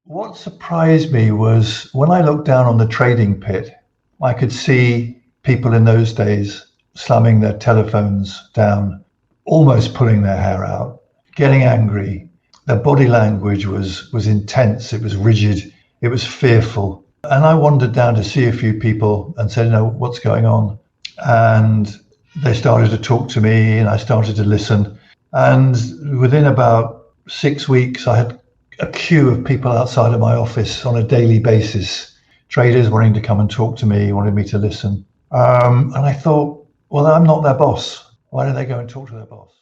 What surprised me was when I looked down on the trading pit, I could see people in those days slamming their telephones down, almost pulling their hair out, getting angry. Their body language was intense, it was rigid, it was fearful. And I wandered down to see a few people and said, what's going on? And they started to talk to me and I started to listen. And within about 6 weeks, I had a queue of people outside of my office on a daily basis, traders wanting to come and talk to me, wanted me to listen. And I thought, well, I'm not their boss. Why don't they go and talk to their boss?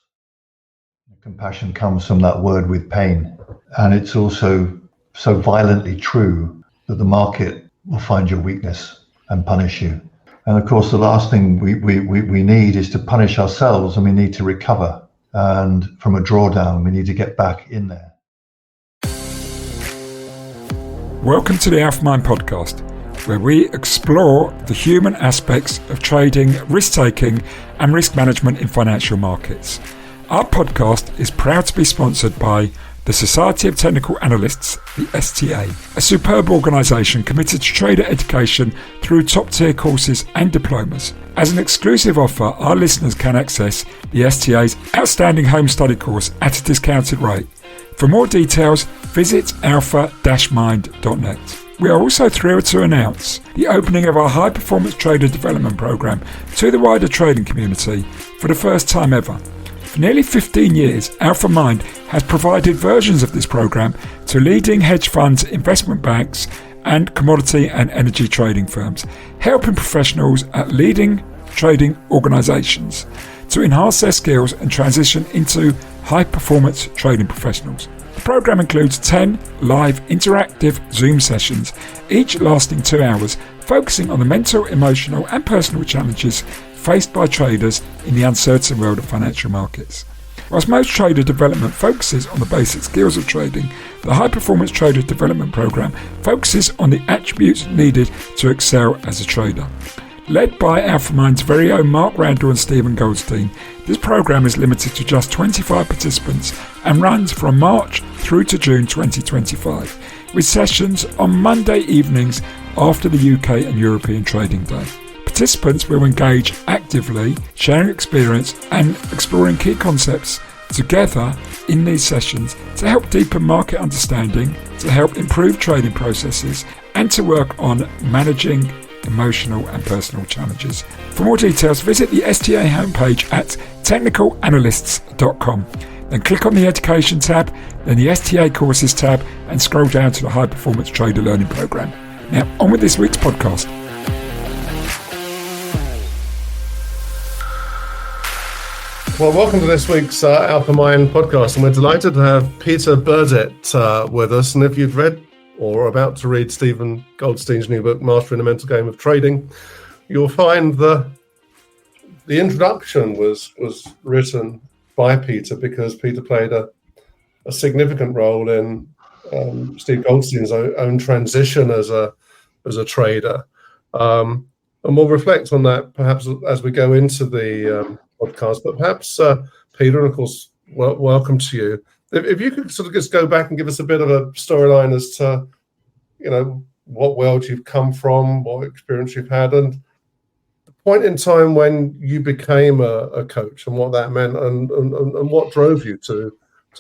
Compassion comes from that word with pain. And it's also so violently true that the market will find your weakness and punish you. And of course, the last thing we need is to punish ourselves, and we need to recover. And from a drawdown, we need to get back in there. Welcome to the Alpha Mind podcast, where we explore the human aspects of trading, risk-taking and risk management in financial markets. Our podcast is proud to be sponsored by the Society of Technical Analysts, the STA, a superb organisation committed to trader education through top-tier courses and diplomas. As an exclusive offer, our listeners can access the STA's outstanding home study course at a discounted rate. For more details, visit alpha-mind.net. We are also thrilled to announce the opening of our High Performance Trader Development Programme to the wider trading community for the first time ever. For nearly 15 years, Alpha Mind has provided versions of this programme to leading hedge funds, investment banks and commodity and energy trading firms, helping professionals at leading trading organisations to enhance their skills and transition into high-performance trading professionals. The programme includes 10 live interactive Zoom sessions, each lasting 2 hours, focusing on the mental, emotional and personal challenges faced by traders in the uncertain world of financial markets. Whilst most trader development focuses on the basic skills of trading, the High Performance Trader Development Programme focuses on the attributes needed to excel as a trader. Led by Alpha Mind's very own Mark Randall and Stephen Goldstein, this programme is limited to just 25 participants and runs from March through to June 2025, with sessions on Monday evenings after the UK and European Trading Day. Participants will engage actively, sharing experience and exploring key concepts together in these sessions to help deepen market understanding, to help improve trading processes and to work on managing emotional and personal challenges. For more details, visit the STA homepage at technicalanalysts.com. Then click on the Education tab, then the STA Courses tab, and scroll down to the High Performance Trader Learning Programme. Now, on with this week's podcast. Well, welcome to this week's Alpha Mind podcast, and we're delighted to have Peter Burditt with us. And if you've read or are about to read Stephen Goldstein's new book, Mastering the Mental Game of Trading, you'll find the introduction was written by Peter because Peter played a significant role in Steve Goldstein's own transition as a trader. And we'll reflect on that perhaps as we go into the podcast. But perhaps, Peter, and of course, welcome to you. If you could sort of just go back and give us a bit of a storyline as to, what world you've come from, what experience you've had, and the point in time when you became a coach and what that meant and what drove you to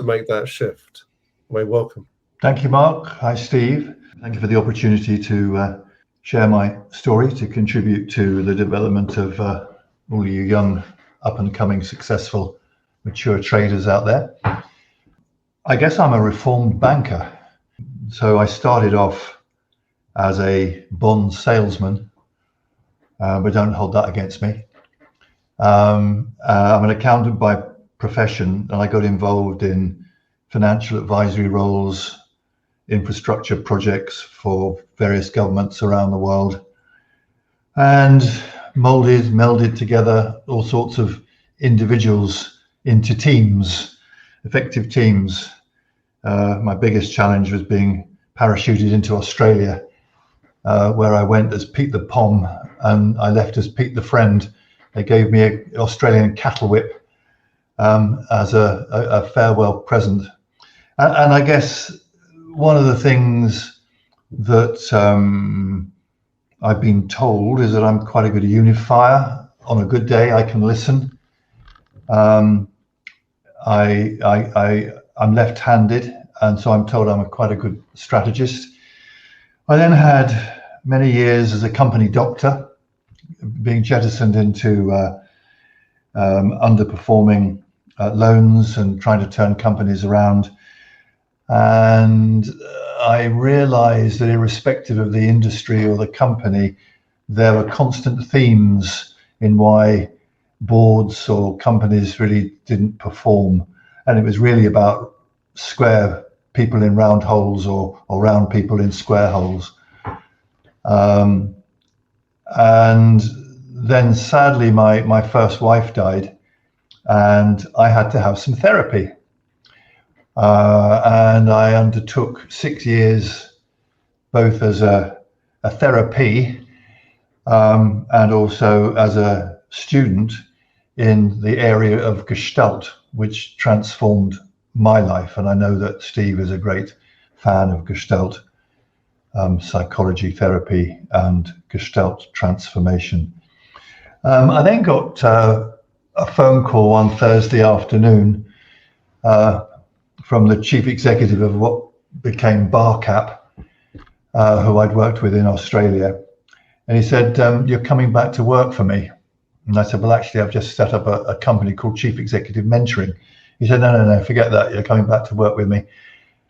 make that shift. Welcome. Thank you, Mark. Hi, Steve. Thank you for the opportunity to share my story, to contribute to the development of all you young, up-and-coming, successful, mature traders out there. I guess I'm a reformed banker. So I started off as a bond salesman, but don't hold that against me. I'm an accountant by profession, and I got involved in financial advisory roles, infrastructure projects for various governments around the world, and melded together all sorts of individuals into teams, effective teams. My biggest challenge was being parachuted into Australia, where I went as Pete the Pom and I left as Pete the Friend. They gave me an Australian cattle whip as a farewell present. And I guess one of the things that I've been told is that I'm quite a good unifier. On a good day, I can listen. I'm left-handed, and so I'm told I'm quite a good strategist. I then had many years as a company doctor, being jettisoned into underperforming loans and trying to turn companies around. And I realized that irrespective of the industry or the company, there were constant themes in why boards or companies really didn't perform. And it was really about square people in round holes or round people in square holes. And then sadly, my first wife died, and I had to have some therapy. And I undertook 6 years, both as a therapy and also as a student in the area of Gestalt, which transformed my life. And I know that Steve is a great fan of Gestalt psychology therapy and Gestalt transformation. I then got a phone call one Thursday afternoon from the chief executive of what became Barcap, who I'd worked with in Australia. And he said, "You're coming back to work for me." And I said, "Well, actually, I've just set up a company called Chief Executive Mentoring." He said, No, forget that. You're coming back to work with me.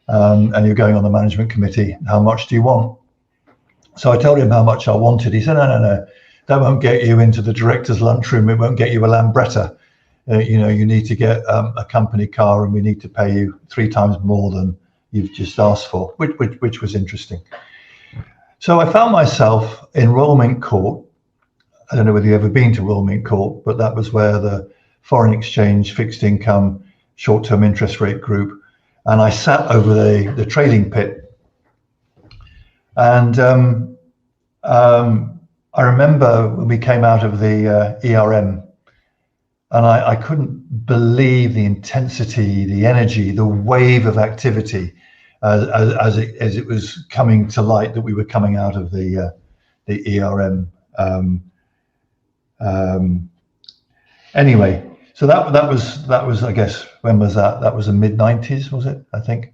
And you're going on the management committee. How much do you want? So I told him how much I wanted. He said, no, that won't get you into the director's lunchroom. It won't get you a Lambretta. You need to get a company car, and we need to pay you 3 times more than you've just asked for, which was interesting. So I found myself in Royal Mint Court. I don't know whether you've ever been to Royal Mint Court, but that was where the foreign exchange, fixed income, short-term interest rate group, and I sat over the trading pit. And I remember when we came out of the ERM, and I couldn't believe the intensity, the energy, the wave of activity as it was coming to light that we were coming out of the ERM. Anyway, so that was I guess, when was that? That was the mid-90s, was it? I think.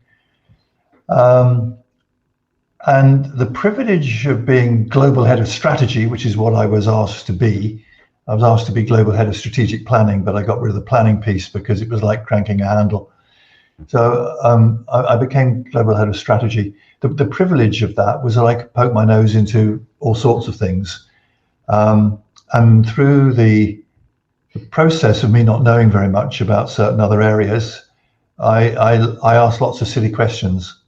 And the privilege of being global head of strategy, which is what I was asked to be. I was asked to be global head of strategic planning, but I got rid of the planning piece because it was like cranking a handle. So I became global head of strategy. The privilege of that was that I could poke my nose into all sorts of things. And through the process of me not knowing very much about certain other areas, I asked lots of silly questions.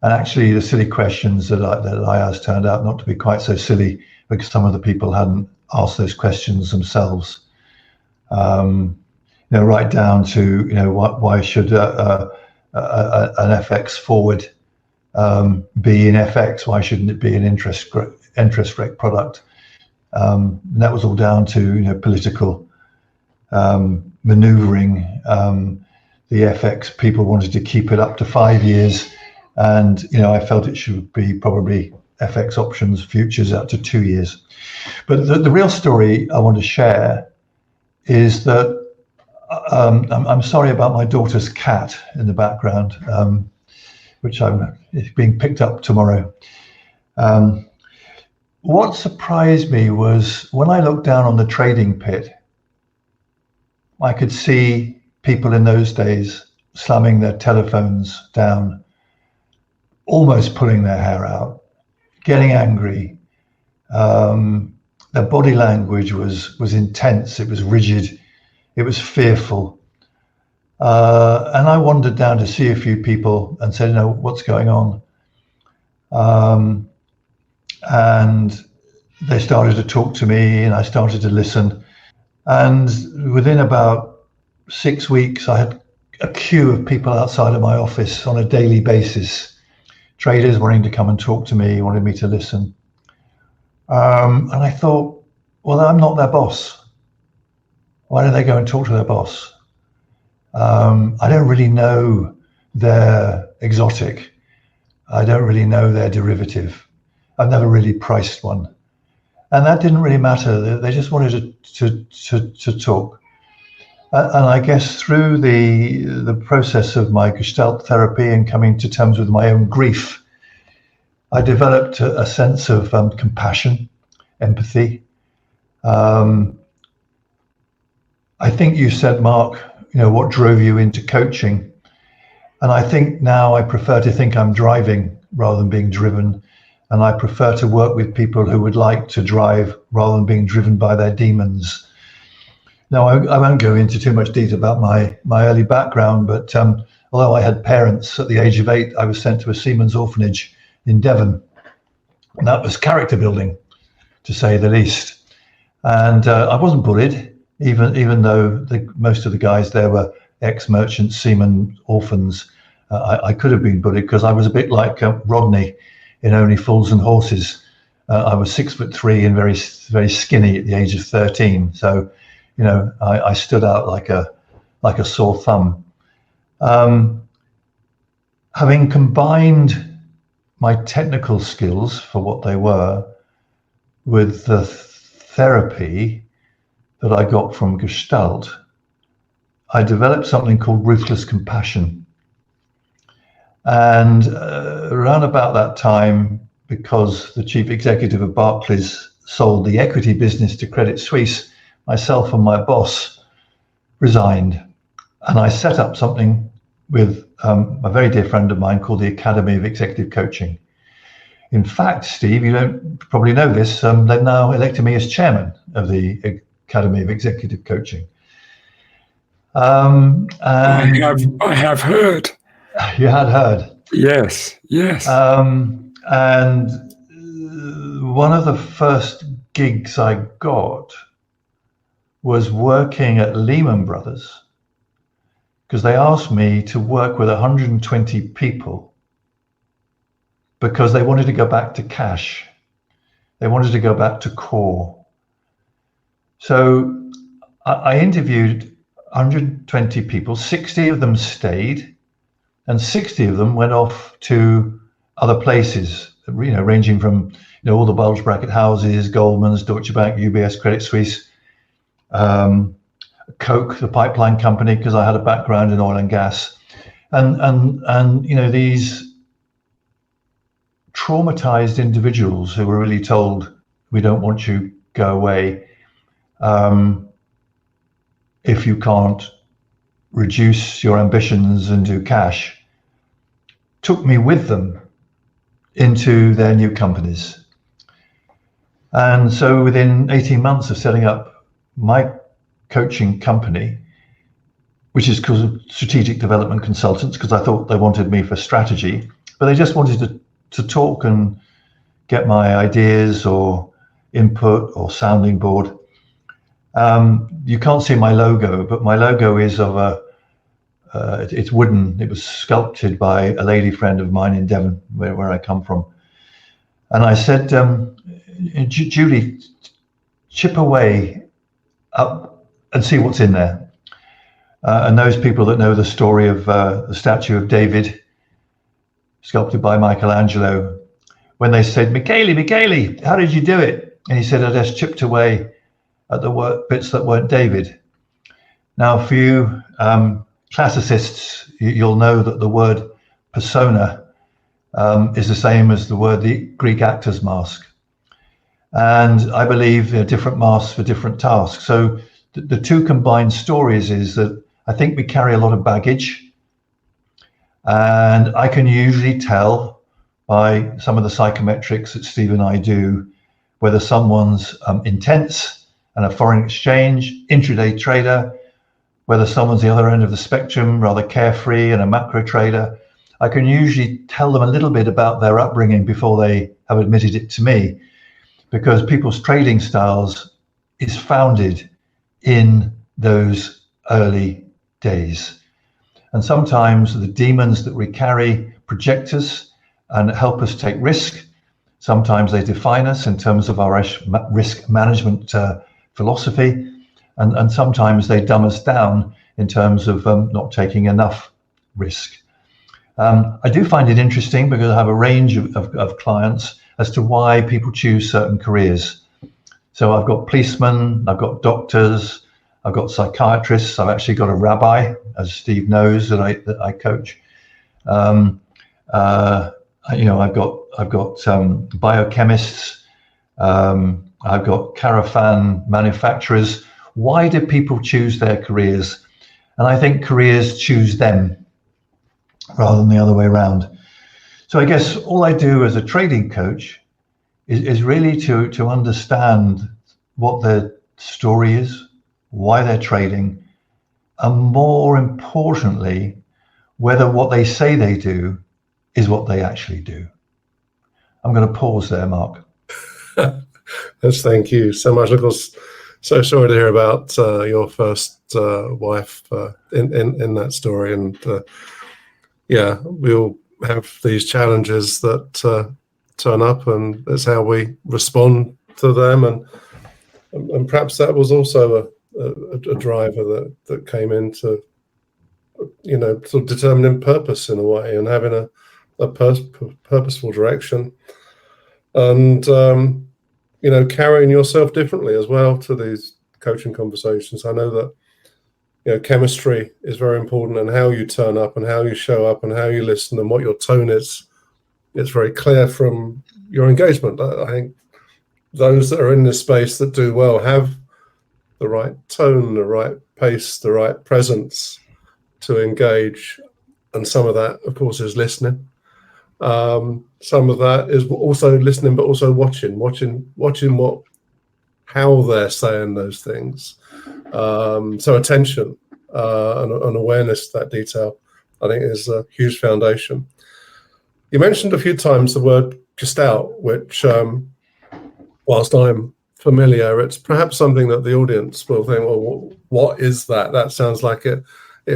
And actually, the silly questions that I asked turned out not to be quite so silly, because some of the people hadn't asked those questions themselves. Right down to why should an FX forward be in FX? Why shouldn't it be an interest rate product? And that was all down to political maneuvering. The FX people wanted to keep it up to 5 years. And, I felt it should be probably FX options futures up to 2 years. But the real story I want to share is that I'm sorry about my daughter's cat in the background, which is being picked up tomorrow. What surprised me was when I looked down on the trading pit, I could see people in those days slamming their telephones down, almost pulling their hair out, getting angry. Their body language was intense. It was rigid. It was fearful. And I wandered down to see a few people and said, what's going on? And they started to talk to me, and I started to listen. And within about 6 weeks, I had a queue of people outside of my office on a daily basis. Traders wanting to come and talk to me, wanted me to listen. And I thought, well, I'm not their boss. Why don't they go and talk to their boss? I don't really know their exotic. I don't really know their derivative. I've never really priced one. And that didn't really matter. They just wanted to talk. And I guess through the process of my Gestalt therapy and coming to terms with my own grief, I developed a sense of compassion, empathy. I think you said, Mark, what drove you into coaching? And I think now I prefer to think I'm driving rather than being driven. And I prefer to work with people who would like to drive rather than being driven by their demons. Now, I won't go into too much detail about my early background, but although I had parents at the age of 8, I was sent to a seamen's orphanage in Devon. And that was character building, to say the least. And I wasn't bullied, even though most of the guys there were ex-merchant seamen orphans. I could have been bullied because I was a bit like Rodney in Only Fools and Horses. I was 6'3" and very, very skinny at the age of 13. So, I stood out like a sore thumb. Having combined my technical skills for what they were with the therapy that I got from Gestalt, I developed something called Ruthless Compassion. And around about that time, because the chief executive of Barclays sold the equity business to Credit Suisse, myself and my boss resigned. And I set up something with a very dear friend of mine called the Academy of Executive Coaching. In fact, Steve, you don't probably know this, they've now elected me as chairman of the Academy of Executive Coaching. And I have heard. You had heard? Yes. And one of the first gigs I got was working at Lehman Brothers, because they asked me to work with 120 people because they wanted to go back to cash. They wanted to go back to core. So I interviewed 120 people, 60 of them stayed, and 60 of them went off to other places, ranging from all the bulge bracket houses, Goldman's, Deutsche Bank, UBS, Credit Suisse, Coke, the pipeline company, because I had a background in oil and gas, and these traumatized individuals who were really told, we don't want you, go away. If you can't reduce your ambitions and do cash, took me with them into their new companies. And so within 18 months of setting up my coaching company, which is called Strategic Development Consultants, because I thought they wanted me for strategy, but they just wanted to talk and get my ideas or input or sounding board. You can't see my logo, but my logo is of it's wooden. It was sculpted by a lady friend of mine in Devon, where I come from. And I said, Julie, chip away up and see what's in there. And those people that know the story of the statue of David, sculpted by Michelangelo, when they said, Michele, how did you do it? And he said, I just chipped away at the bits that weren't David. Now, for you classicists, you'll know that the word persona is the same as the Greek actor's mask. And I believe there are different masks for different tasks. So the two combined stories is that I think we carry a lot of baggage. And I can usually tell by some of the psychometrics that Steve and I do whether someone's intense and a foreign exchange intraday trader, whether someone's the other end of the spectrum, rather carefree and a macro trader. I can usually tell them a little bit about their upbringing before they have admitted it to me, because people's trading styles is founded in those early days. And sometimes the demons that we carry project us and help us take risk. Sometimes they define us in terms of our risk management philosophy. And sometimes they dumb us down in terms of not taking enough risk. I do find it interesting because I have a range of clients as to why people choose certain careers. So I've got policemen, I've got doctors, I've got psychiatrists. I've actually got a rabbi, as Steve knows, that I coach. I've got biochemists. I've got caravan manufacturers. Why do people choose their careers? And I think careers choose them rather than the other way around. So I guess all I do as a trading coach is really to understand what their story is, why they're trading, and more importantly, whether what they say they do is what they actually do. I'm going to pause there, Mark. Yes, thank you so much. Of course, so sorry to hear about your first wife in that story. And yeah, we all have these challenges that turn up, and that's how we respond to them. And perhaps that was also a driver that came into, sort of determining purpose in a way, and having a purposeful direction, and carrying yourself differently as well to these coaching conversations. I know that chemistry is very important, and how you turn up and how you show up and how you listen and what your tone is. It's very clear from your engagement. I think those that are in this space that do well have the right tone, the right pace, the right presence to engage, and some of that, of course, is listening. Some of that is also listening, but also watching how they're saying those things. So attention and awareness to that detail, I think, is a huge foundation. You mentioned a few times the word Gestalt, which, whilst I'm familiar, it's perhaps something that the audience will think, well, what is that? That sounds like it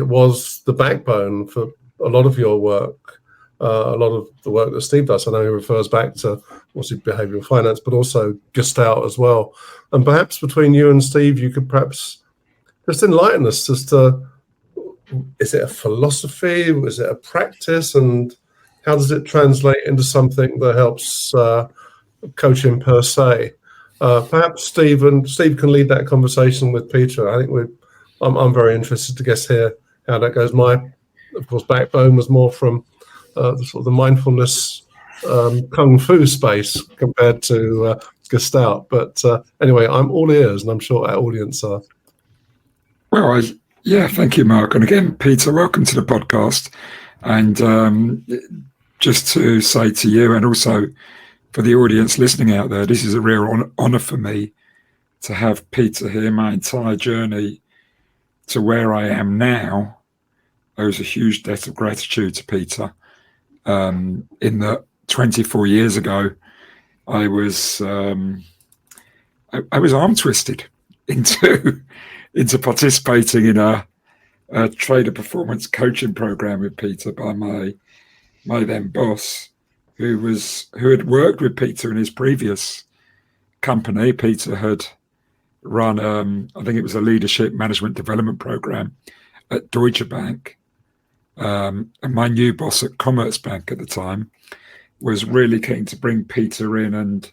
was the backbone for a lot of your work, a lot of the work that Steve does. I know he refers back to, obviously, behavioral finance, but also Gestalt as well. And perhaps between you and Steve, you could perhaps just enlighten us as to, is it a philosophy? Is it a practice? And how does it translate into something that helps coaching per se? Perhaps Steve can lead that conversation with Peter. I think I'm very interested to guess here how that goes. My, of course, backbone was more from the mindfulness kung fu space compared to Gestalt. But anyway, I'm all ears, and I'm sure our audience are. Well, thank you, Mark. And again, Peter, welcome to the podcast. And just to say to you, and also for the audience listening out there, this is a real honor for me to have Peter here. My entire journey to where I am now owes a huge debt of gratitude to Peter. In that 24 years ago, I was arm twisted into participating in a trader performance coaching program with Peter by my then boss, who had worked with Peter in his previous company. Peter had run, I think it was a leadership management development program at Deutsche Bank. And my new boss at Commerzbank at the time was really keen to bring Peter in, and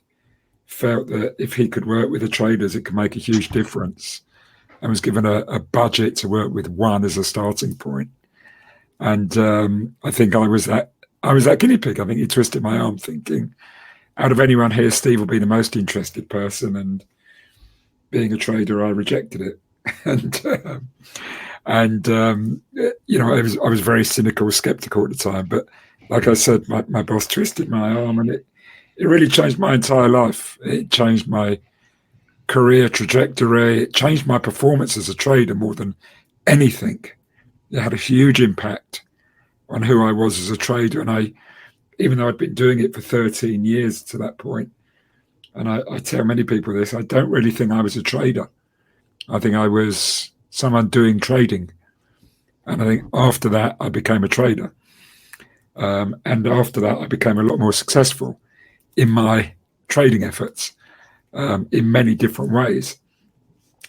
felt that if he could work with the traders, it could make a huge difference, and was given a budget to work with one as a starting point. And I think I was that guinea pig. I think he twisted my arm, thinking, out of anyone here, Steve will be the most interested person. And being a trader, I rejected it. I was very cynical, skeptical at the time. But like I said, my boss twisted my arm, and it really changed my entire life. It changed my career trajectory. It changed my performance as a trader more than anything. It had a huge impact on who I was as a trader. And even though I'd been doing it for 13 years to that point, and I tell many people this, I don't really think I was a trader. I think I was someone doing trading. And I think after that, I became a trader. And after that, I became a lot more successful in my trading efforts in many different ways.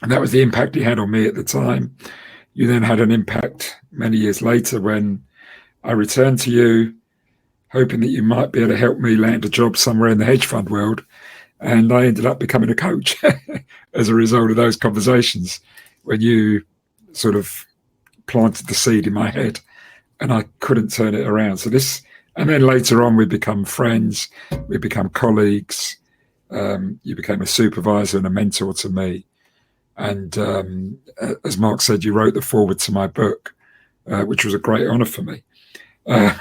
And that was the impact he had on me at the time. You then had an impact many years later when I returned to you, hoping that you might be able to help me land a job somewhere in the hedge fund world. And I ended up becoming a coach as a result of those conversations, when you sort of planted the seed in my head and I couldn't turn it around. And then later on, we become friends, we become colleagues. You became a supervisor and a mentor to me. And as Mark said, you wrote the foreword to my book, which was a great honor for me.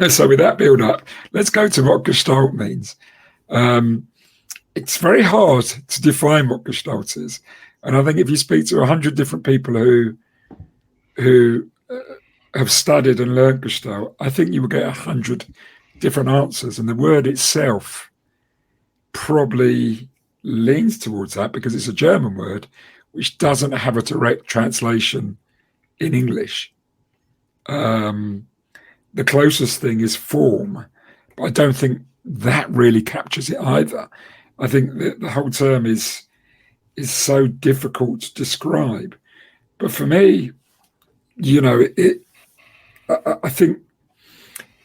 So with that build up, let's go to what Gestalt means. It's very hard to define what Gestalt is. And I think if you speak to 100 different people who have studied and learned Gestalt, I think you will get 100 different answers. And the word itself probably leans towards that because it's a German word, which doesn't have a direct translation in English. The closest thing is form, but I don't think that really captures it either. I think that the whole term is so difficult to describe. But for me, I think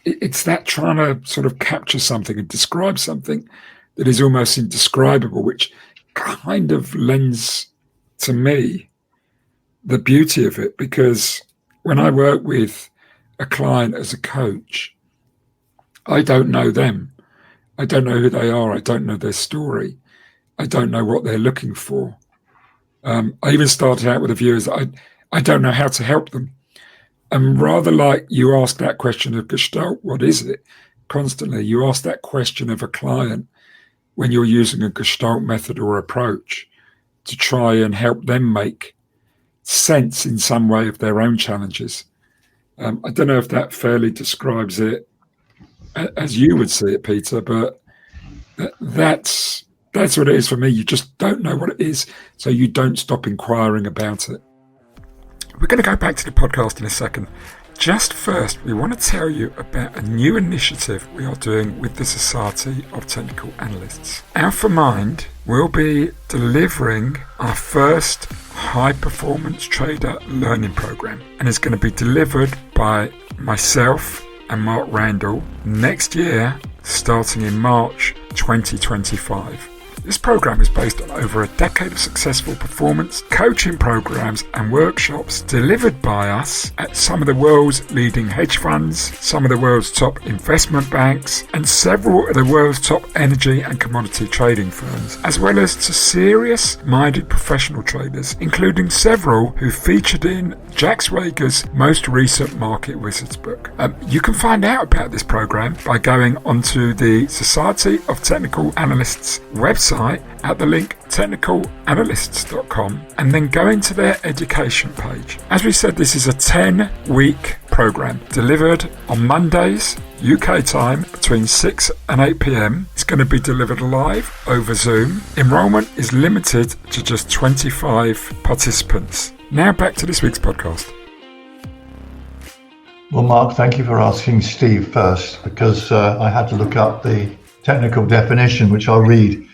it's that trying to sort of capture something and describe something that is almost indescribable, which kind of lends to me the beauty of it. Because when I work with a client as a coach, I don't know them. I don't know who they are. I don't know their story. I don't know what they're looking for. I even started out with a view as I don't know how to help them. And rather like you ask that question of Gestalt, what is it? Constantly, you ask that question of a client when you're using a Gestalt method or approach to try and help them make sense in some way of their own challenges. I don't know if that fairly describes it as you would see it, Peter, but that's what it is for me. You just don't know what it is, so you don't stop inquiring about it. We're going to go back to the podcast in a second. Just first, we want to tell you about a new initiative we are doing with the Society of Technical Analysts. Alpha Mind will be delivering our first high-performance trader learning program, and it's going to be delivered by myself and Mark Randall next year, starting in March 2025. This program is based on over a decade of successful performance, coaching programs and workshops delivered by us at some of the world's leading hedge funds, some of the world's top investment banks, and several of the world's top energy and commodity trading firms, as well as to serious-minded professional traders, including several who featured in Jack Swagger's most recent Market Wizards book. You can find out about this program by going onto the Society of Technical Analysts website at the link technicalanalysts.com and then go into their education page. As we said, this is a 10-week program delivered on Mondays, UK time, between 6 and 8 p.m. It's going to be delivered live over Zoom. Enrollment is limited to just 25 participants. Now back to this week's podcast. Well, Mark, thank you for asking Steve first, because I had to look up the technical definition, which I'll read.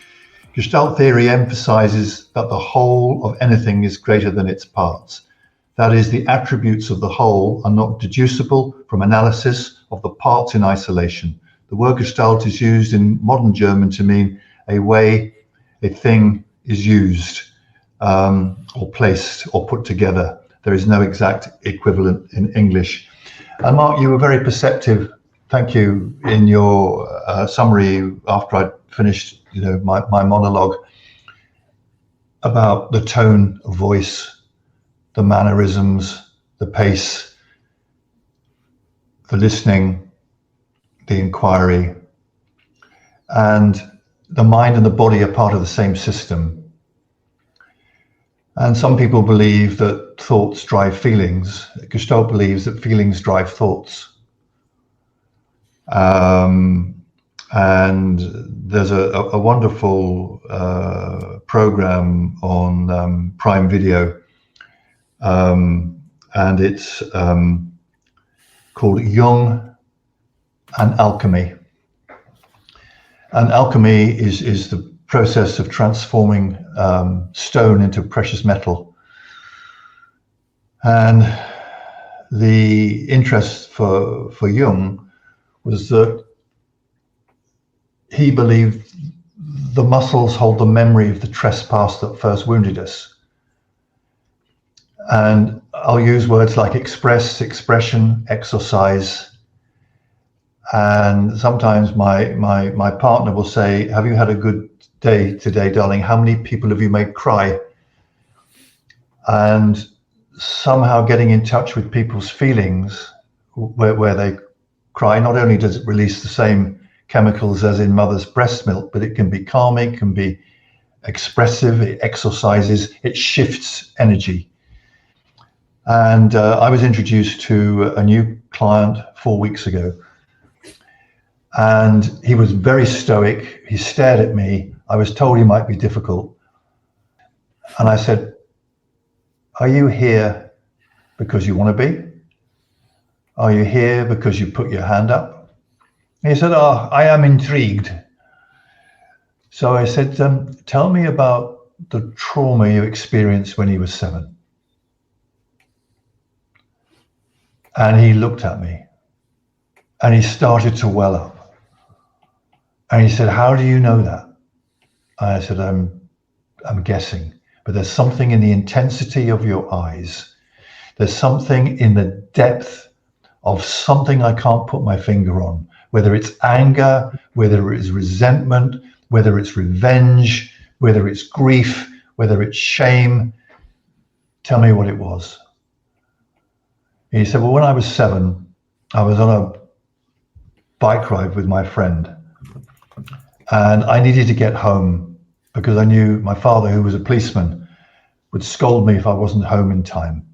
Gestalt theory emphasizes that the whole of anything is greater than its parts. That is, the attributes of the whole are not deducible from analysis of the parts in isolation. The word Gestalt is used in modern German to mean a way a thing is used, or placed or put together. There is no exact equivalent in English. And Mark, you were very perceptive, thank you, in your summary after I'd finished my monologue about the tone of voice, the mannerisms, the pace, the listening, the inquiry, and the mind and the body are part of the same system. And some people believe that thoughts drive feelings. Gestalt believes that feelings drive thoughts. And there's a wonderful program on Prime Video, and it's called Jung and Alchemy. And alchemy is the process of transforming stone into precious metal. And the interest for Jung was that he believed the muscles hold the memory of the trespass that first wounded us. And I'll use words like express, expression, exercise. And sometimes my partner will say, have you had a good day today, darling? How many people have you made cry? And somehow getting in touch with people's feelings where they cry, not only does it release the same chemicals as in mother's breast milk, but it can be calming, can be expressive, it exercises, it shifts energy. And I was introduced to a new client 4 weeks ago, and he was very stoic. He stared at me. I was told he might be difficult. And I said, are you here because you want to be? Are you here because you put your hand up? And he said, oh, I am intrigued. So I said, tell me about the trauma you experienced when you were 7. And he looked at me and he started to well up. And he said, how do you know that? And I said, I'm guessing, but there's something in the intensity of your eyes. There's something in the depth of something I can't put my finger on, whether it's anger, whether it's resentment, whether it's revenge, whether it's grief, whether it's shame. Tell me what it was. He said, well, when I was 7, I was on a bike ride with my friend, and I needed to get home because I knew my father, who was a policeman, would scold me if I wasn't home in time.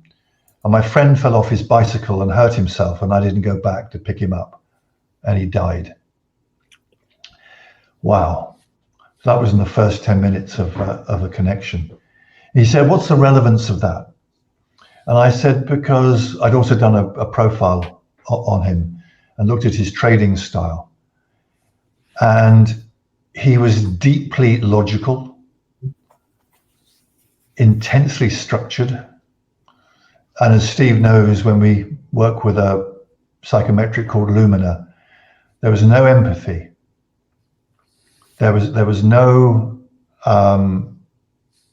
And my friend fell off his bicycle and hurt himself, and I didn't go back to pick him up, and he died. Wow. That was in the first 10 minutes of a connection. He said, what's the relevance of that? And I said, because I'd also done a profile on him and looked at his trading style. And he was deeply logical, intensely structured. And as Steve knows, when we work with a psychometric called Lumina, there was no empathy. There was no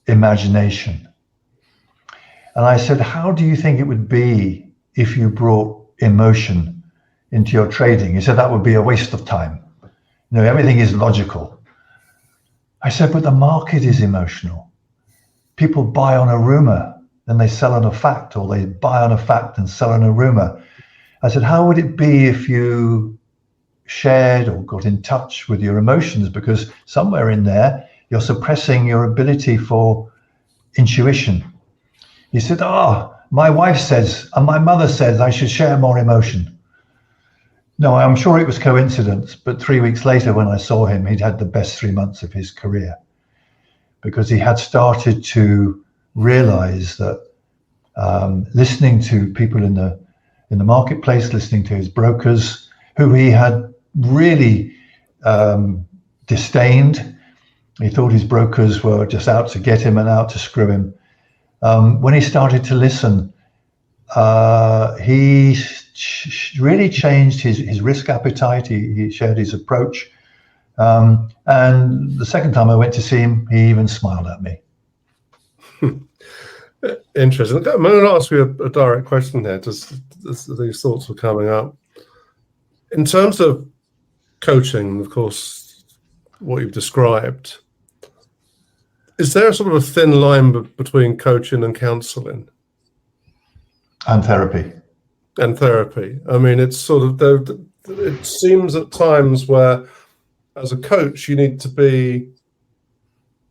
imagination. And I said, how do you think it would be if you brought emotion into your trading? He said, that would be a waste of time. You know, everything is logical. I said, but the market is emotional. People buy on a rumor, then they sell on a fact, or they buy on a fact and sell on a rumor. I said, how would it be if you shared or got in touch with your emotions? Because somewhere in there, you're suppressing your ability for intuition. He said, my wife says, and my mother says I should share more emotion. No, I'm sure it was coincidence, but 3 weeks later when I saw him, he'd had the best 3 months of his career, because he had started to realize that listening to people in the marketplace, listening to his brokers, who he had really disdained. He thought his brokers were just out to get him and out to screw him. When he started to listen, he really changed his risk appetite. He shared his approach. And the second time I went to see him, he even smiled at me. Interesting. I'm going to ask you a direct question here, just as these thoughts were coming up. In terms of coaching, of course, what you've described, is there a sort of a thin line between coaching and counseling? And therapy. And therapy. I mean, it's sort of, it seems at times where, as a coach, you need to be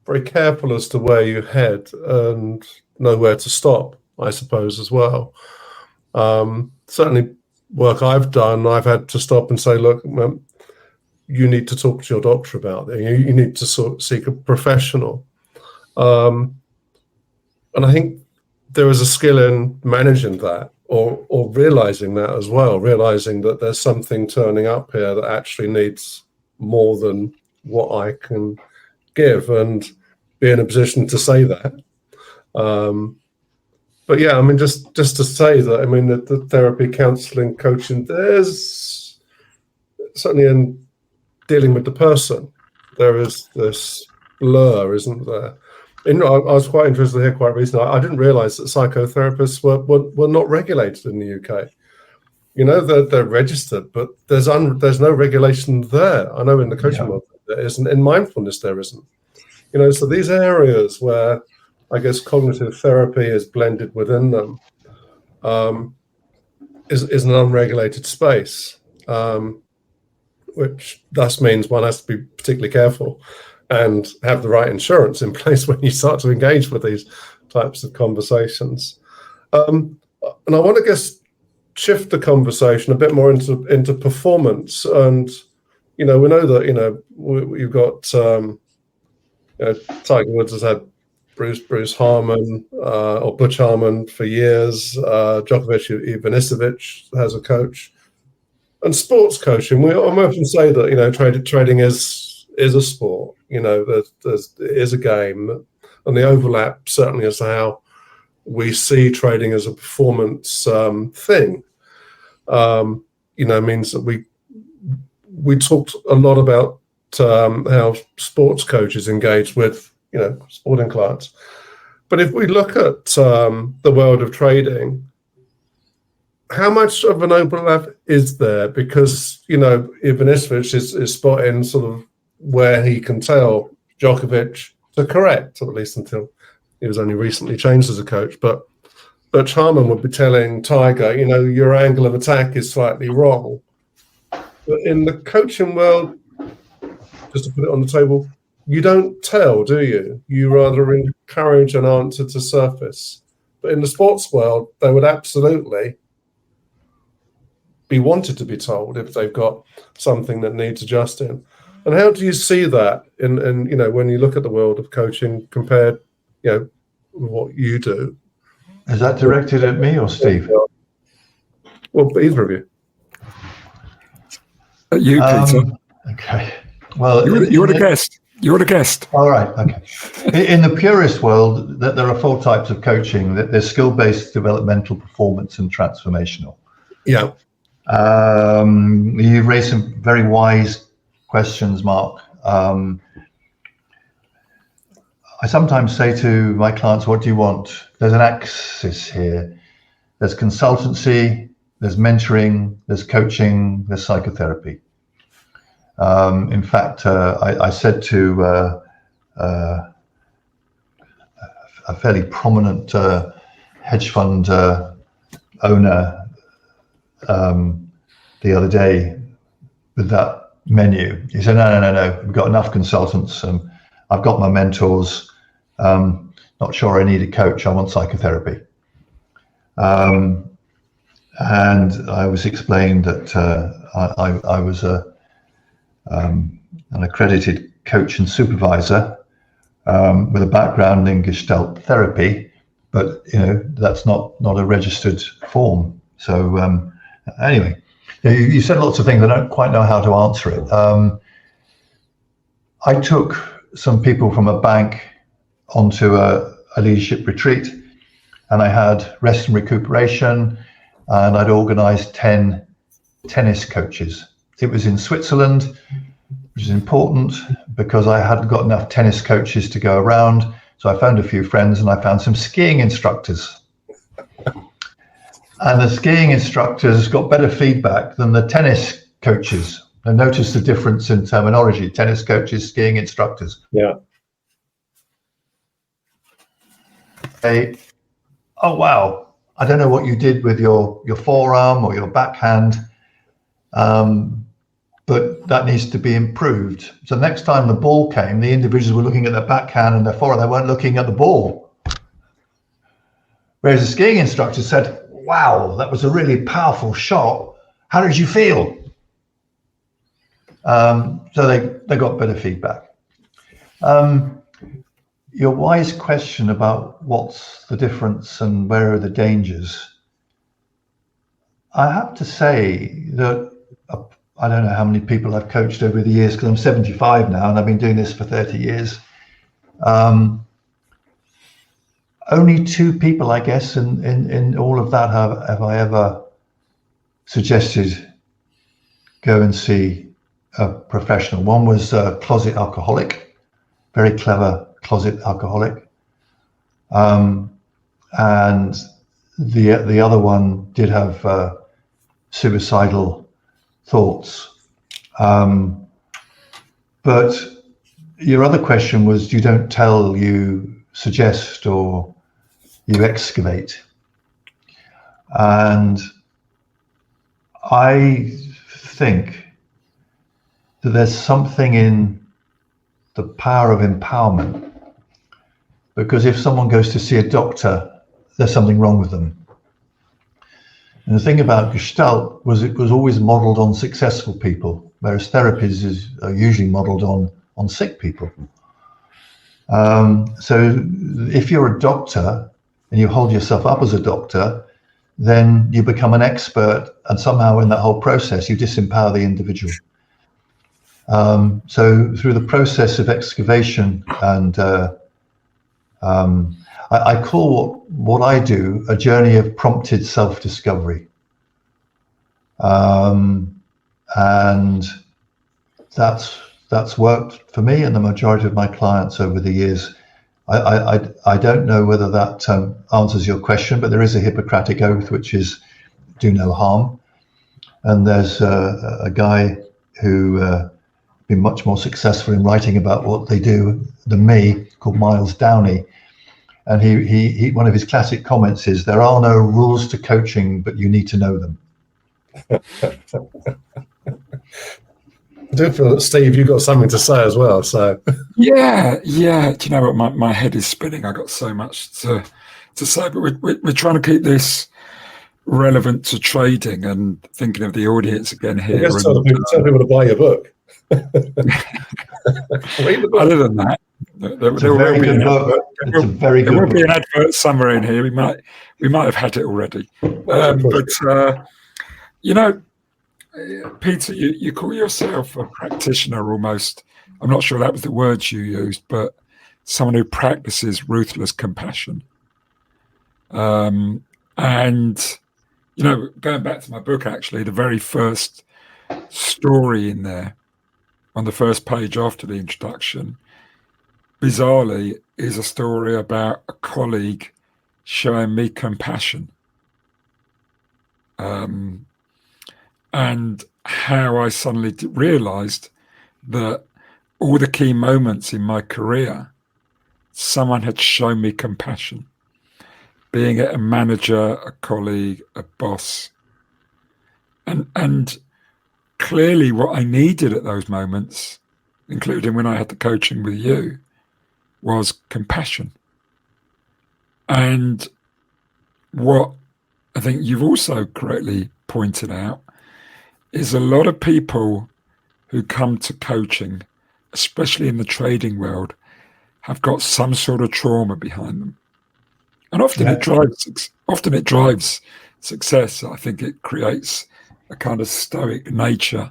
very careful as to where you head and know where to stop, I suppose, as well. Certainly work I've done, I've had to stop and say, look, you need to talk to your doctor about it. You need to sort of seek a professional. And I think there is a skill in managing that, or realizing that as well, realizing that there's something turning up here that actually needs more than what I can give, and be in a position to say that. But yeah, I mean, just to say that, I mean, the therapy, counselling, coaching, there's certainly in dealing with the person, there is this blur, isn't there? I was quite interested to hear quite recently. I didn't realise that psychotherapists were not regulated in the UK. You know, they're registered, but there's no regulation there. I know in the coaching world there isn't. In mindfulness there isn't. You know, so these areas where I guess cognitive therapy is blended within them is an unregulated space, which thus means one has to be particularly careful and have the right insurance in place when you start to engage with these types of conversations. And I want to shift the conversation a bit more into performance. And, you know, we know that, you know, you've got, Tiger Woods has had Bruce Harmon or Butch Harmon for years. Djokovic, Ivanisevic has a coach. And sports coaching, we often say that, you know, trading is a sport. You know, it is a game, and the overlap certainly is how we see trading as a performance thing. You know, means that we talked a lot about how sports coaches engage with, you know, sporting clients. But if we look at the world of trading, how much of an overlap is there? Because, you know, Ivanisevic is spotting sort of where he can tell Djokovic to correct, at least until he was only recently changed as a coach. But Harmon would be telling Tiger, you know, your angle of attack is slightly wrong. But in the coaching world, just to put it on the table, you don't tell, do you? You rather encourage an answer to surface. But in the sports world, they would absolutely be wanted to be told if they've got something that needs adjusting. And how do you see that in you know, when you look at the world of coaching compared, you know, with what you do? Is that directed at me or Steve? Well, either of you. At you, Peter. Okay. Well, you're the guest. You're the guest. All right. Okay. In the purist world, there are 4 types of coaching. There's skill-based, developmental, performance, and transformational. Yeah. You raised some very wise questions, Mark. I sometimes say to my clients, what do you want? There's an axis here. There's consultancy, there's mentoring, there's coaching, there's psychotherapy. In fact, I said to a fairly prominent hedge fund owner the other day with that menu. He said, no, we've got enough consultants. I've got my mentors. Not sure I need a coach. I want psychotherapy. And I was explained that I was an accredited coach and supervisor with a background in Gestalt therapy, but you know, that's not a registered form. So anyway, you said lots of things. I don't quite know how to answer it. I took some people from a bank onto a leadership retreat, and I had rest and recuperation, and I'd organized 10 tennis coaches. It was in Switzerland, which is important because I hadn't got enough tennis coaches to go around. So I found a few friends, and I found some skiing instructors. And the skiing instructors got better feedback than the tennis coaches. I noticed the difference in terminology: tennis coaches, skiing instructors. Yeah. Oh, wow, I don't know what you did with your forearm or your backhand, but that needs to be improved. So next time the ball came, the individuals were looking at their backhand and their forehand. They weren't looking at the ball. Whereas the skiing instructor said, wow, that was a really powerful shot. How did you feel? So they got better feedback. Your wise question about what's the difference and where are the dangers. I have to say that I don't know how many people I've coached over the years, because I'm 75 now and I've been doing this for 30 years. only two people, I guess, in all of that have I ever suggested go and see a professional. One was a closet alcoholic, very clever closet alcoholic, and the other one did have suicidal thoughts. But your other question was, you don't tell, you suggest, or you excavate. And I think that there's something in the power of empowerment, because if someone goes to see a doctor, there's something wrong with them. And the thing about Gestalt was it was always modeled on successful people, whereas therapies are usually modeled on sick people. So if you're a doctor and you hold yourself up as a doctor, then you become an expert, and somehow in that whole process you disempower the individual. So through the process of excavation, and I call what I do a journey of prompted self-discovery, and that's worked for me and the majority of my clients over the years. I don't know whether that answers your question, but there is a Hippocratic oath, which is do no harm. And there's a guy who been much more successful in writing about what they do than me, called Miles Downey. And he one of his classic comments is, there are no rules to coaching, but you need to know them. I do feel that, Steve, you've got something to say as well. So yeah. Do you know what? My head is spinning. I got so much to say, but we're trying to keep this relevant to trading, and thinking of the audience again here. I guess tell people to buy your book. Read the book. Other than that, there will be an advert. There will be an advert somewhere in here. We might have had it already. But you know, Peter, you call yourself a practitioner almost. I'm not sure that was the words you used, but someone who practices ruthless compassion. And you know, going back to my book, actually, the very first story in there, on the first page after the introduction, bizarrely, is a story about a colleague showing me compassion. And how I suddenly realized that all the key moments in my career, someone had shown me compassion. Being it a manager, a colleague, a boss. And clearly what I needed at those moments, including when I had the coaching with you, was compassion. And what I think you've also correctly pointed out is a lot of people who come to coaching, especially in the trading world, have got some sort of trauma behind them. And often it drives success. I think it creates a kind of stoic nature,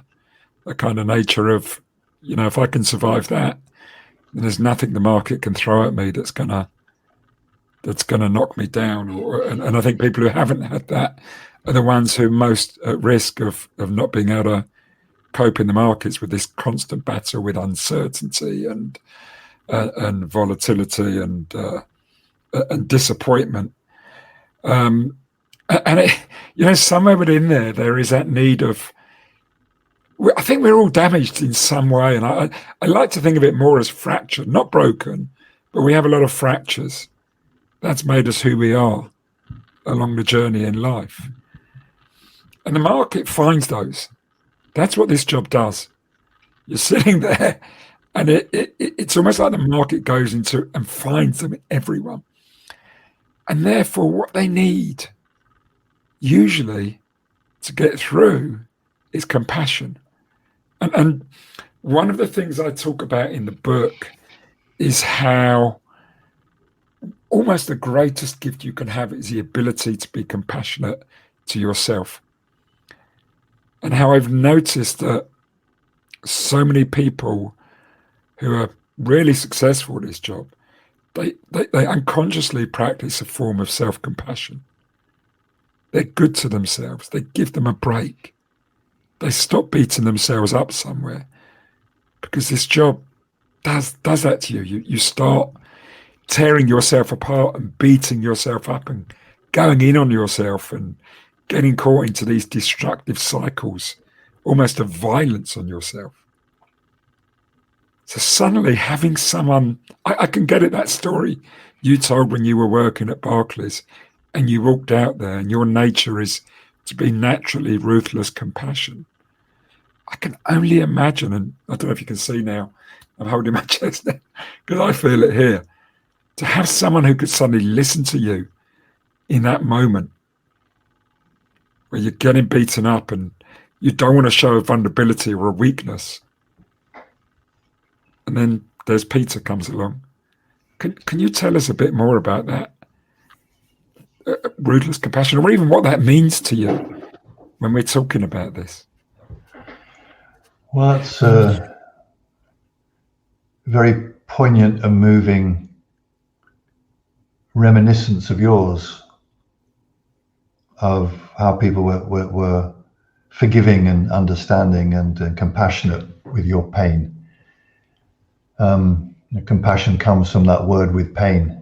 a kind of nature of, you know, if I can survive that, then there's nothing the market can throw at me that's gonna knock me down. And I think people who haven't had that are the ones who are most at risk of not being able to cope in the markets with this constant battle with uncertainty and volatility and disappointment. And it, you know, somewhere within there is that need of, I think we're all damaged in some way. And I like to think of it more as fractured, not broken, but we have a lot of fractures. That's made us who we are along the journey in life. And the market finds those. That's what this job does. You're sitting there and it's almost like the market goes into and finds them in everyone. And therefore what they need usually to get through is compassion. And one of the things I talk about in the book is how almost the greatest gift you can have is the ability to be compassionate to yourself. And how I've noticed that so many people who are really successful at this job they unconsciously practice a form of self-compassion. They're good to themselves. They give them a break. They stop beating themselves up somewhere, because this job does that to you. You start tearing yourself apart and beating yourself up and going in on yourself and getting caught into these destructive cycles, almost of violence on yourself. So suddenly having someone, I can get it, that story you told when you were working at Barclays and you walked out there and your nature is to be naturally ruthless compassion. I can only imagine, and I don't know if you can see now, I'm holding my chest there because I feel it here, to have someone who could suddenly listen to you in that moment where you're getting beaten up and you don't want to show a vulnerability or a weakness. And then there's Peter comes along. Can you tell us a bit more about that? Ruthless compassion, or even what that means to you when we're talking about this? Well, it's a very poignant and moving reminiscence of yours, of how people were forgiving and understanding and compassionate with your pain. Compassion comes from that word with pain.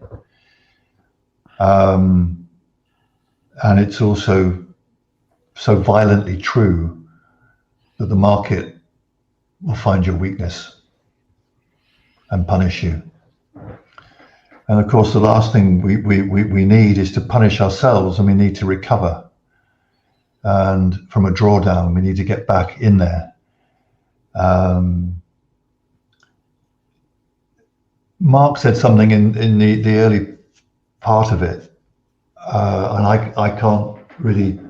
And it's also so violently true that the market will find your weakness and punish you. And of course, the last thing we need is to punish ourselves, and we need to recover. And from a drawdown, we need to get back in there. Mark said something in the early part of it, and I can't really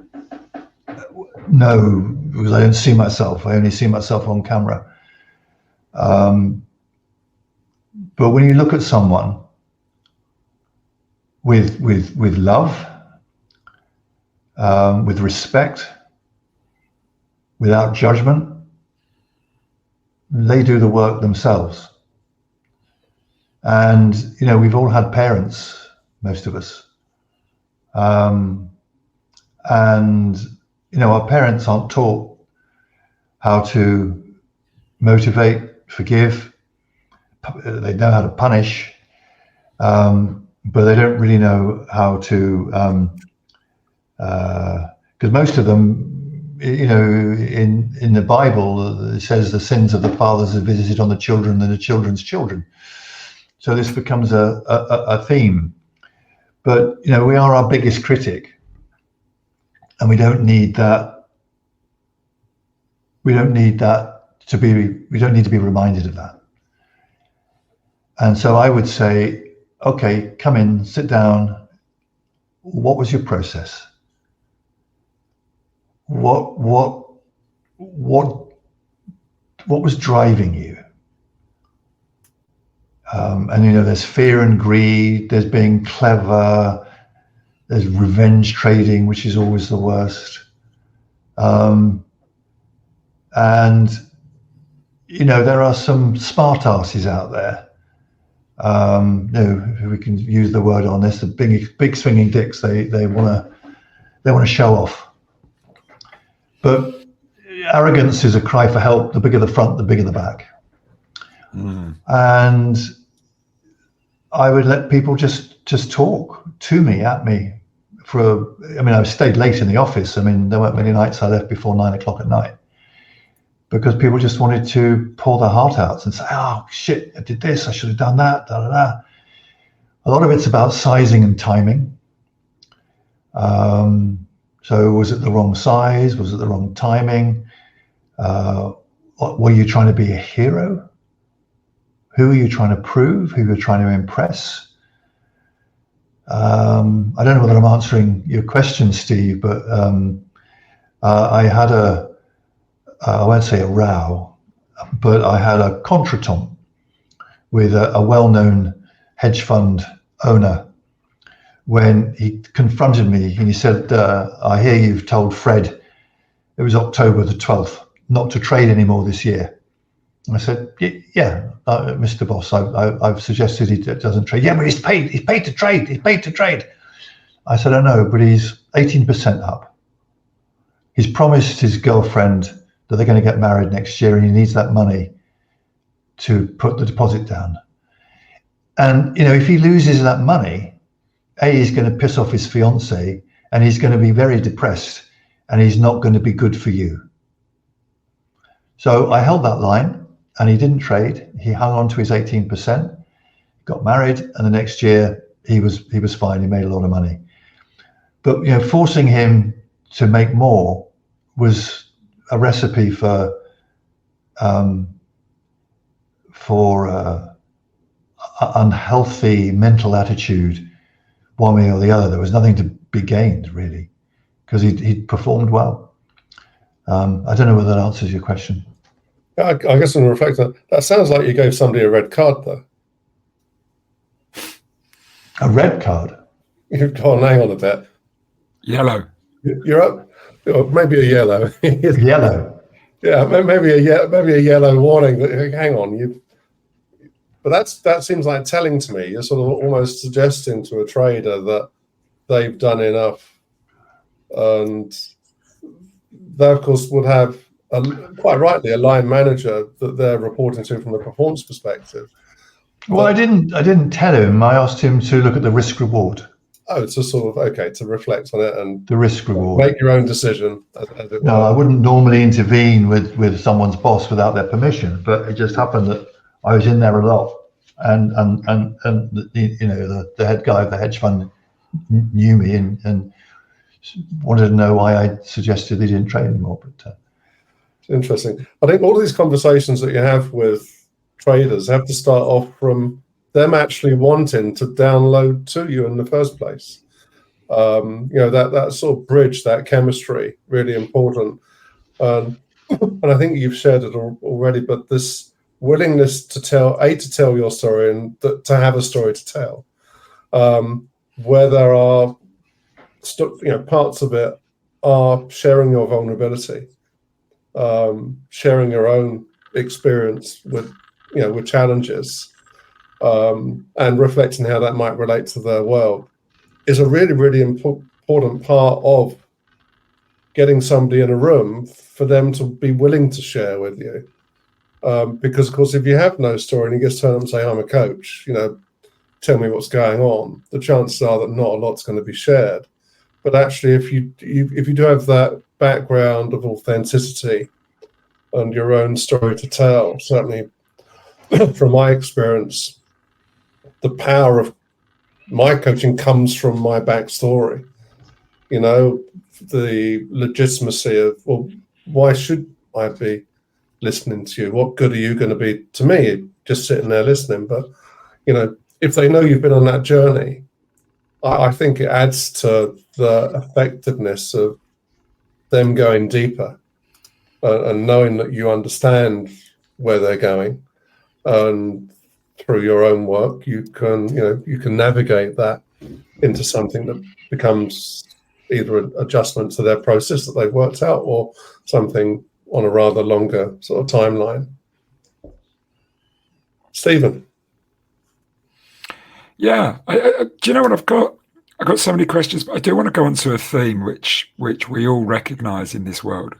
know because I don't see myself. I only see myself on camera. But when you look at someone with love, with respect, without judgment, they do the work themselves. And, you know, we've all had parents, most of us. And, you know, our parents aren't taught how to motivate, forgive. They know how to punish, but they don't really know how to, because most of them, you know, in the Bible, it says the sins of the fathers are visited on the children and the children's children. So this becomes a theme. But, you know, we are our biggest critic, and we don't need that. We don't need to be reminded of that. And so I would say, okay, come in, sit down. What was your process? What was driving you? And, you know, there's fear and greed, there's being clever, there's revenge trading, which is always the worst. And, you know, there are some smart asses out there. You know, we can use the word on this, the big swinging dicks, they want to show off. But arrogance is a cry for help. The bigger the front, the bigger the back. Mm. And I would let people just talk to me, at me. I stayed late in the office. I mean, there weren't many nights I left before 9 o'clock at night, because people just wanted to pour their heart out and say, oh, shit, I did this, I should have done that, da, da, da. A lot of it's about sizing and timing. So was it the wrong size? Was it the wrong timing? Were you trying to be a hero? Who are you trying to prove? Who are you trying to impress? I don't know whether I'm answering your question, Steve, but I had I won't say a row, but I had a contretemps with a well-known hedge fund owner when he confronted me and he said, I hear you've told Fred, it was October the 12th, not to trade anymore this year. I said, yeah, Mr. Boss, I've suggested he doesn't trade. Yeah, but he's paid to trade. He's paid to trade. I said, I know, but he's 18% up. He's promised his girlfriend that they're going to get married next year, and he needs that money to put the deposit down. And, if he loses that money, he's going to piss off his fiance, and he's going to be very depressed, and he's not going to be good for you. So I held that line, and he didn't trade. He hung on to his 18%, got married, and the next year he was fine. He made a lot of money. But forcing him to make more was a recipe for unhealthy mental attitude, one way or the other. There was nothing to be gained really, because he performed well. I don't know whether that answers your question. I guess on reflecting, that sounds like you gave somebody a red card, though. A red card? You've gone, hang on a bit. Yellow. You're up. Or maybe a yellow. Yellow. Yeah, maybe a yellow warning. But hang on, But that seems like telling to me. You're sort of almost suggesting to a trader that they've done enough, and they of course would have quite rightly a line manager that they're reporting to from the performance perspective. Well, I didn't tell him. I asked him to look at the risk reward. Oh, it's just sort of to reflect on it and the risk reward. Make your own decision. No, I wouldn't normally intervene with someone's boss without their permission, but it just happened that I was in there a lot, and the head guy of the hedge fund knew me and wanted to know why I suggested he didn't trade anymore. But it's interesting. I think all of these conversations that you have with traders have to start off from them actually wanting to download to you in the first place. That sort of bridge, that chemistry, really important. And I think you've shared it already, but this willingness to tell your story and to have a story to tell, where there are parts of it are sharing your vulnerability, sharing your own experience with challenges, and reflecting how that might relate to their world is a really, really important part of getting somebody in a room for them to be willing to share with you. Because, of course, if you have no story and you just turn up and say, I'm a coach, tell me what's going on, the chances are that not a lot's going to be shared. But actually, if you do have that background of authenticity and your own story to tell, certainly from my experience, the power of my coaching comes from my backstory. The legitimacy of, well, why should I be listening to you? What good are you going to be to me just sitting there listening? But, if they know you've been on that journey, I think it adds to the effectiveness of them going deeper and knowing that you understand where they're going. And through your own work, you can navigate that into something that becomes either an adjustment to their process that they've worked out or something on a rather longer sort of timeline. Stephen. Yeah, do you know what I've got? I've got so many questions, but I do want to go on to a theme which we all recognise in this world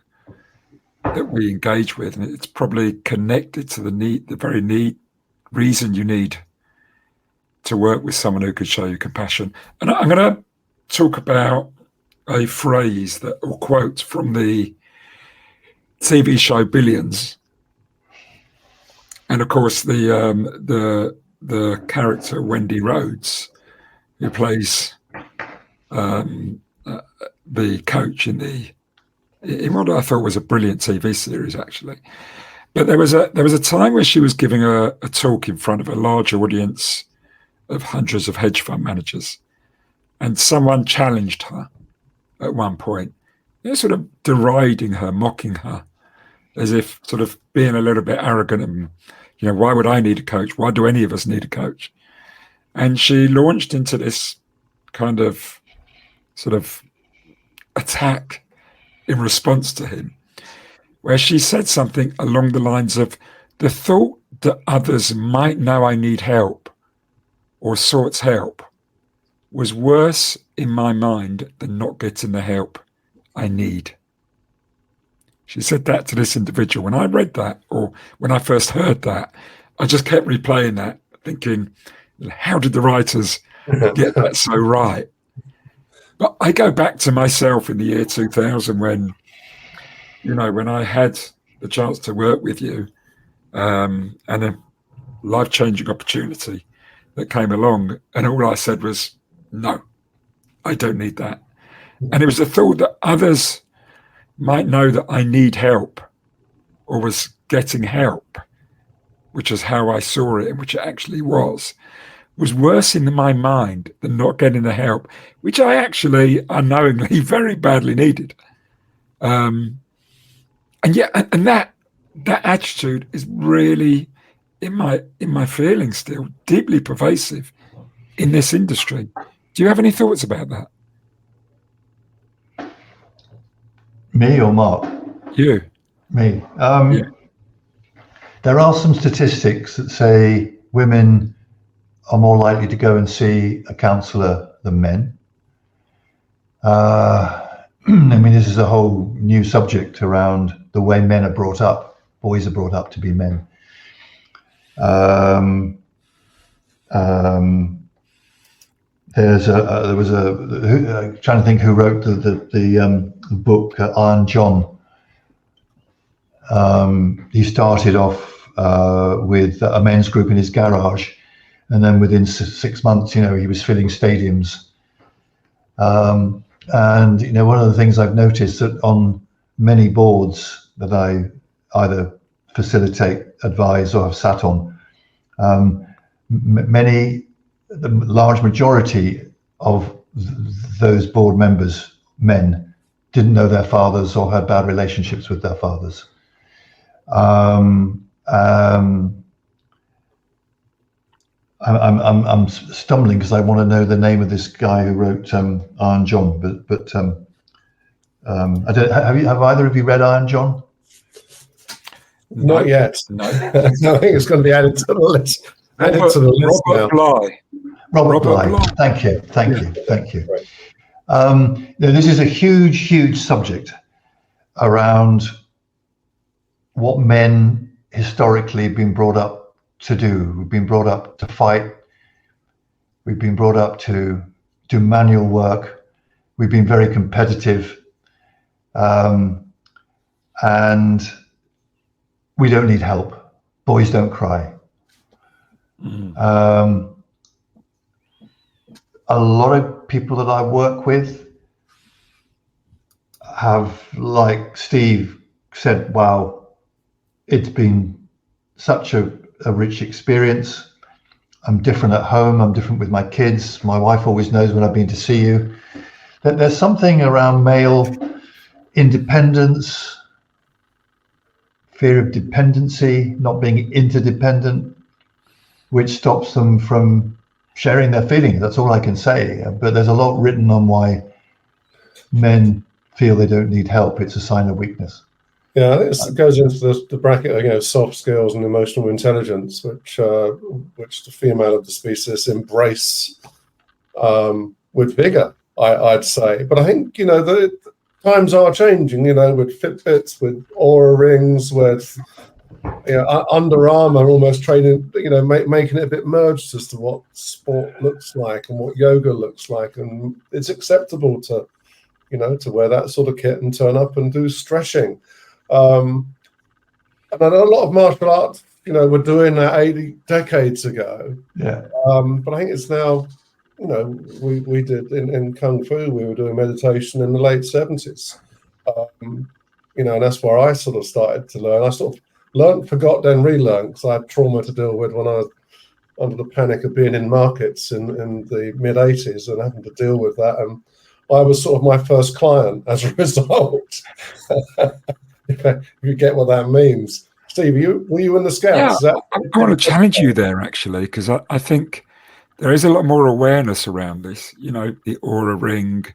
that we engage with, and it's probably connected to the very reason you need to work with someone who could show you compassion. And I'm going to talk about a phrase or quote from the TV show Billions, and of course the character Wendy Rhodes, who plays the coach in what I thought was a brilliant TV series, actually. But there was a time where she was giving a talk in front of a large audience of hundreds of hedge fund managers, and someone challenged her at one point, sort of deriding her, mocking her, as if sort of being a little bit arrogant and, why would I need a coach? Why do any of us need a coach? And she launched into this kind of sort of attack in response to him, where she said something along the lines of, the thought that others might know I need help or sought help was worse in my mind than not getting the help I need. She said that to this individual. When I read that, or when I first heard that, I just kept replaying that, thinking, how did the writers get that so right? But I go back to myself in the year 2000 when I had the chance to work with you, and a life-changing opportunity that came along, and all I said was, no, I don't need that. And it was the thought that others might know that I need help or was getting help, which is how I saw it and which it actually was worse in my mind than not getting the help, which I actually unknowingly very badly needed. And that attitude is really in my feelings still deeply pervasive in this industry. Do you have any thoughts about that? Me or Mark? You. Me. Yeah. There are some statistics that say women are more likely to go and see a counsellor than men. I mean, this is a whole new subject around the way men are brought up. Boys are brought up to be men. There was I'm trying to think who wrote the book, Iron John. He started off with a men's group in his garage, and then within 6 months, he was filling stadiums. And one of the things I've noticed that on many boards that I either facilitate, advise, or have sat on, the large majority of those board members, men, didn't know their fathers or had bad relationships with their fathers. I'm stumbling because I want to know the name of this guy who wrote Iron John, but I don't. Have either of you read Iron John? Not yet. No. I think it's going to be added to the list. Robert Bly. Thank you. Right. This is a huge subject around what men historically have been brought up to do. We've been brought up to fight. We've been brought up to do manual work. We've been very competitive. And we don't need help. Boys don't cry. A lot of people that I work with have, like Steve said, wow, it's been such a rich experience. I'm different at home. I'm different with my kids. My wife always knows when I've been to see you. That there's something around male independence, fear of dependency, not being interdependent, which stops them from sharing their feelings. That's all I can say. But there's a lot written on why men feel they don't need help. It's a sign of weakness. Yeah, I think it goes into the bracket, soft skills and emotional intelligence, which the female of the species embrace with vigor, I'd say. But I think, the times are changing, with Fitbits, with Aura rings, with Under Armour almost training, making it a bit merged as to what sport looks like and what yoga looks like. And it's acceptable to wear that sort of kit and turn up and do stretching. And I know a lot of martial arts, were doing that 80 decades ago. Yeah. But I think it's now, we did in Kung Fu, we were doing meditation in the late 70s. And that's where I sort of started to learn. I sort of learned, forgot, then relearned, because I had trauma to deal with when I was under the panic of being in markets in the mid-80s and having to deal with that. And I was sort of my first client as a result. If you get what that means. Steve, were you in the Scouts? Yeah, I want to challenge you there, actually, because I think there is a lot more awareness around this, the Aura ring.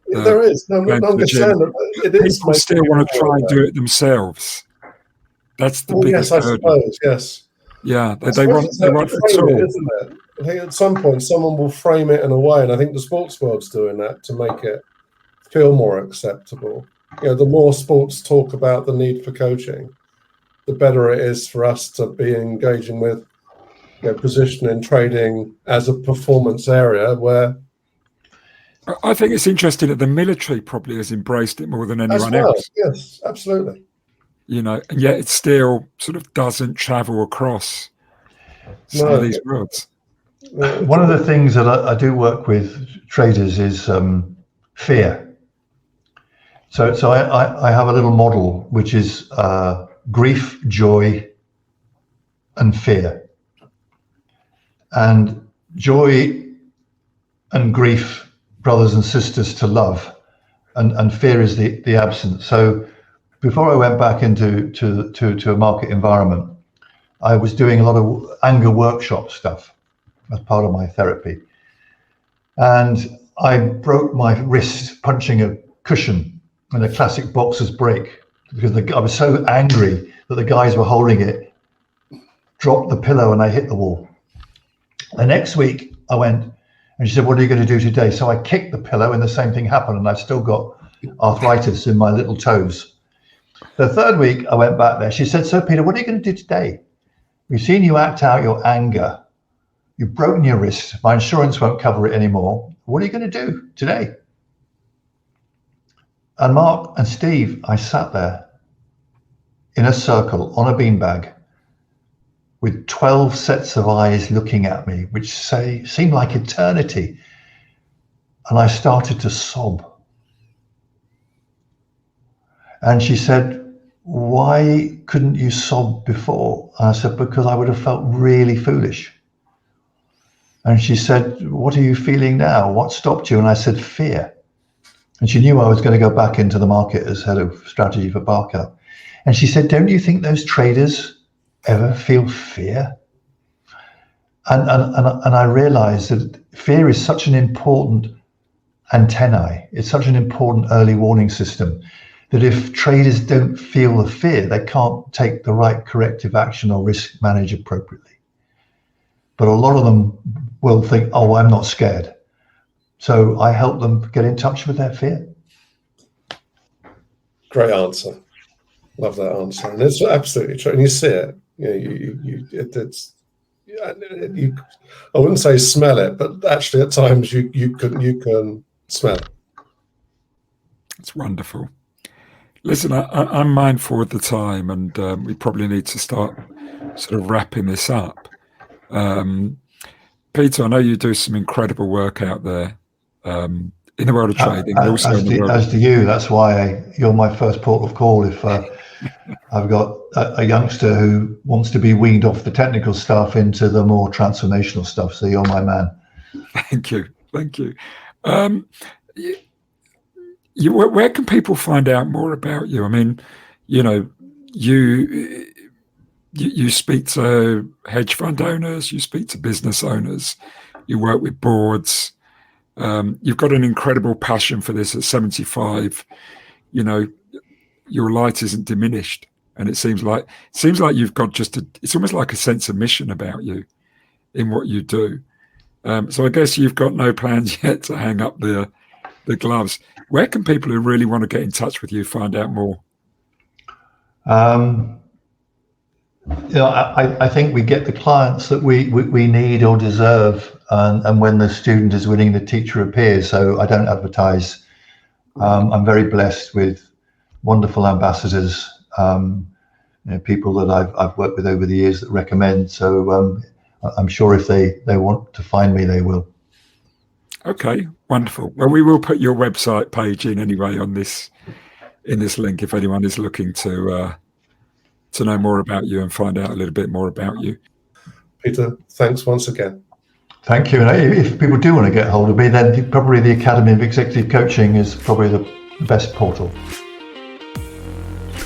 There is. No, I'm just saying that it is. People still want to try and do it themselves. That's the Well, biggest yes, I hurdle. suppose, yes. Yeah, I they want a tool. Isn't it? I think at some point someone will frame it in a way, and I think the sports world's doing that to make it feel more acceptable. The more sports talk about the need for coaching, the better it is for us to be engaging with positioning trading as a performance area where I think it's interesting that the military probably has embraced it more than anyone else. Yes, absolutely. And yet it still sort of doesn't travel across some of these worlds. One of the things that I do work with traders is fear. So I have a little model which is grief, joy, and fear. And joy and grief, brothers and sisters to love, and fear is the absence. So before I went back into a market environment, I was doing a lot of anger workshop stuff as part of my therapy. And I broke my wrist punching a cushion in a classic boxer's break because I was so angry that the guys were holding it, dropped the pillow and I hit the wall. The next week I went and she said, "What are you going to do today?" So I kicked the pillow and the same thing happened, and I've still got arthritis in my little toes. The third week I went back there. She said, "So Peter, what are you going to do today? We've seen you act out your anger. You've broken your wrist. My insurance won't cover it anymore. What are you going to do today?" And Mark and Steve, I sat there in a circle on a beanbag with 12 sets of eyes looking at me, which seemed like eternity. And I started to sob. And she said, "Why couldn't you sob before?" And I said, "Because I would have felt really foolish." And she said, "What are you feeling now? What stopped you?" And I said, "Fear." And she knew I was going to go back into the market as head of strategy for Barker. And she said, "Don't you think those traders ever feel fear?" And I realized that fear is such an important antennae. It's such an important early warning system that if traders don't feel the fear, they can't take the right corrective action or risk manage appropriately. But a lot of them will think, "Oh, I'm not scared." So I help them get in touch with their fear. Great answer. Love that answer. And it's absolutely true. And you see it. I wouldn't say smell it, but actually at times you can smell it. It's wonderful. Listen, I'm mindful of the time, and we probably need to start sort of wrapping this up. Peter, I know you do some incredible work out there in the world of trading, and also in the world. As do you. That's why you're my first port of call if I've got a youngster who wants to be weaned off the technical stuff into the more transformational stuff. So you're my man. Thank you. Where can people find out more about you? I mean, you speak to hedge fund owners, you speak to business owners, you work with boards. You've got an incredible passion for this at 75. Your light isn't diminished, and it seems like you've got it's almost like a sense of mission about you in what you do. So I guess you've got no plans yet to hang up the gloves. Where can people who really want to get in touch with you find out more? I think we get the clients that we need or deserve, and when the student is winning, the teacher appears. So I don't advertise. I'm very blessed with wonderful ambassadors, people that I've worked with over the years that recommend. So I'm sure if they want to find me, they will. Okay, wonderful. Well, we will put your website page in anyway in this link if anyone is looking to know more about you and find out a little bit more about you. Peter, thanks once again. Thank you. And if people do want to get hold of me, then probably the Academy of Executive Coaching is probably the best portal.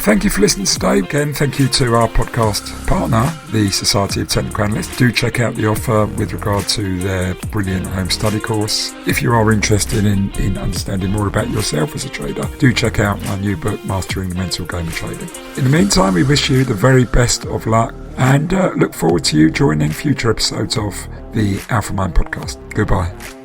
thank you for listening today. Again, thank you to our podcast partner, the Society of Technical Analysts. Do check out the offer with regard to their brilliant home study course. If you are interested in understanding more about yourself as a trader, do check out my new book, Mastering the Mental Game of Trading. In the meantime, we wish you the very best of luck and look forward to you joining future episodes of the Alpha Mind podcast. Goodbye.